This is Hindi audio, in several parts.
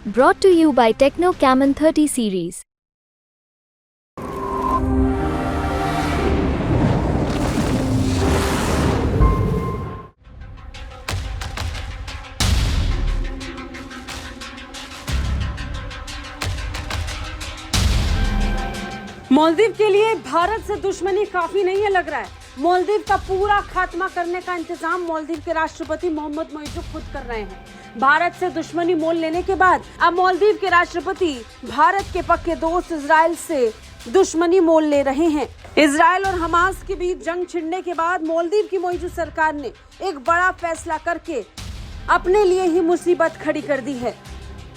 Brought to you by Techno Camon 30 series. Maldives के लिए भारत से दुश्मनी काफी नहीं है लग रहा है। मालदीव का पूरा खात्मा करने का इंतजाम मालदीव के राष्ट्रपति मोहम्मद मोइज़ु खुद कर रहे हैं। भारत से दुश्मनी मोल लेने के बाद अब मालदीव के राष्ट्रपति भारत के पक्के दोस्त इजराइल से दुश्मनी मोल ले रहे हैं। इजराइल और हमास के बीच जंग छिड़ने के बाद मालदीव की मोइज़ु सरकार ने एक बड़ा फैसला करके अपने लिए ही मुसीबत खड़ी कर दी है।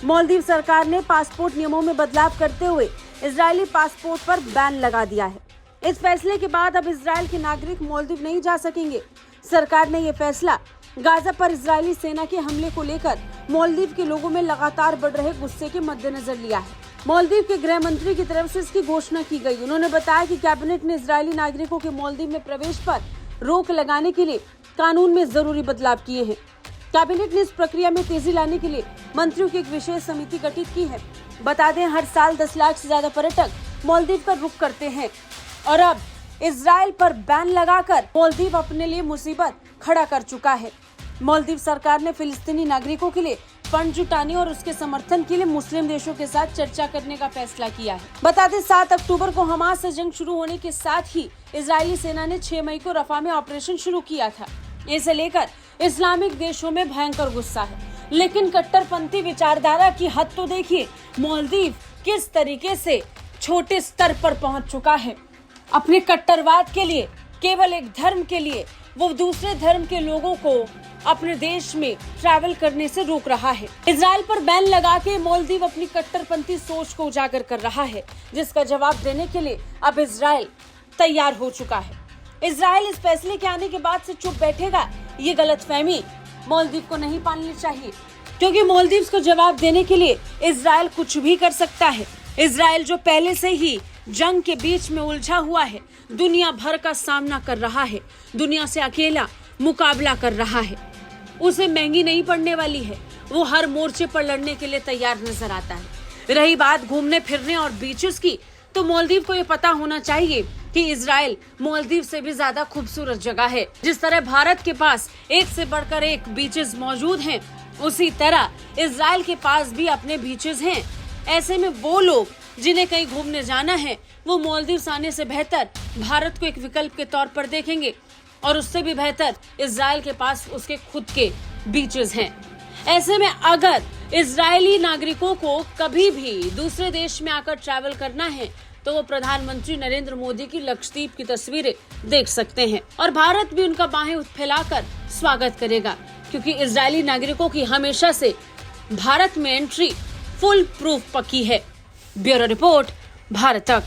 मालदीव सरकार ने पासपोर्ट नियमों में बदलाव करते हुए इजरायली पासपोर्ट पर बैन लगा दिया है। इस फैसले के बाद अब इजराइल के नागरिक मालदीव नहीं जा सकेंगे। सरकार ने यह फैसला गाजा पर इजरायली सेना के हमले को लेकर मालदीव के लोगों में लगातार बढ़ रहे गुस्से के मद्देनजर लिया है। मालदीव के गृह मंत्री की तरफ से इसकी घोषणा की गई। उन्होंने बताया कि कैबिनेट ने इजरायली नागरिकों के मालदीव में प्रवेश पर रोक लगाने के लिए कानून में जरूरी बदलाव किए हैं। कैबिनेट ने इस प्रक्रिया में तेजी लाने के लिए मंत्रियों की एक विशेष समिति गठित की है। बता दें, हर साल 10 लाख से ज्यादा पर्यटक मालदीव का रुख करते हैं और अब इजराइल पर बैन लगाकर मालदीव अपने लिए मुसीबत खड़ा कर चुका है। मालदीव सरकार ने फिलिस्तीनी नागरिकों के लिए फंड जुटाने और उसके समर्थन के लिए मुस्लिम देशों के साथ चर्चा करने का फैसला किया है। बता दें, 7 अक्टूबर को हमास से जंग शुरू होने के साथ ही इजरायली सेना ने 6 मई को रफा में ऑपरेशन शुरू किया था। इसे लेकर इस्लामिक देशों में भयंकर गुस्सा है, लेकिन कट्टरपंथी विचारधारा की हद तो देखिए। मालदीव किस तरीके से छोटे स्तर पर पहुंच चुका है। अपने कट्टरवाद के लिए, केवल एक धर्म के लिए वो दूसरे धर्म के लोगों को अपने देश में ट्रैवल करने से रोक रहा है। इजराइल पर बैन लगा के मालदीव अपनी कट्टरपंथी सोच को उजागर कर रहा है, जिसका जवाब देने के लिए अब इजराइल तैयार हो चुका है। इजराइल इस फैसले के आने के बाद से चुप बैठेगा, ये गलतफहमी मालदीव को नहीं पालनी चाहिए, क्योंकि मालदीव को जवाब देने के लिए इजराइल कुछ भी कर सकता है। इजराइल जो पहले से ही जंग के बीच में उलझा हुआ है, दुनिया भर का सामना कर रहा है, दुनिया से अकेला मुकाबला कर रहा है, उसे महंगी नहीं पड़ने वाली है। वो हर मोर्चे पर लड़ने के लिए तैयार नजर आता है। रही बात घूमने फिरने और बीचेस की, तो मालदीव को ये पता होना चाहिए कि इजराइल मालदीव से भी ज्यादा खूबसूरत जगह है। जिस तरह भारत के पास एक से बढ़कर एक बीचेस मौजूद हैं, उसी तरह इजराइल के पास भी अपने बीचेस हैं। ऐसे में वो लोग जिन्हें कहीं घूमने जाना है, वो मालदीव आने से बेहतर भारत को एक विकल्प के तौर पर देखेंगे, और उससे भी बेहतर इजराइल के पास उसके खुद के बीचेस हैं। ऐसे में अगर इजरायली नागरिकों को कभी भी दूसरे देश में आकर ट्रैवल करना है, तो वो प्रधानमंत्री नरेंद्र मोदी की लक्षद्वीप की तस्वीरें देख सकते हैं, और भारत भी उनका बाहें फैलाकर स्वागत करेगा, क्योंकि इजरायली नागरिकों की हमेशा से भारत में एंट्री फुल प्रूफ पक्की है। ब्यूरो रिपोर्ट, भारत तक।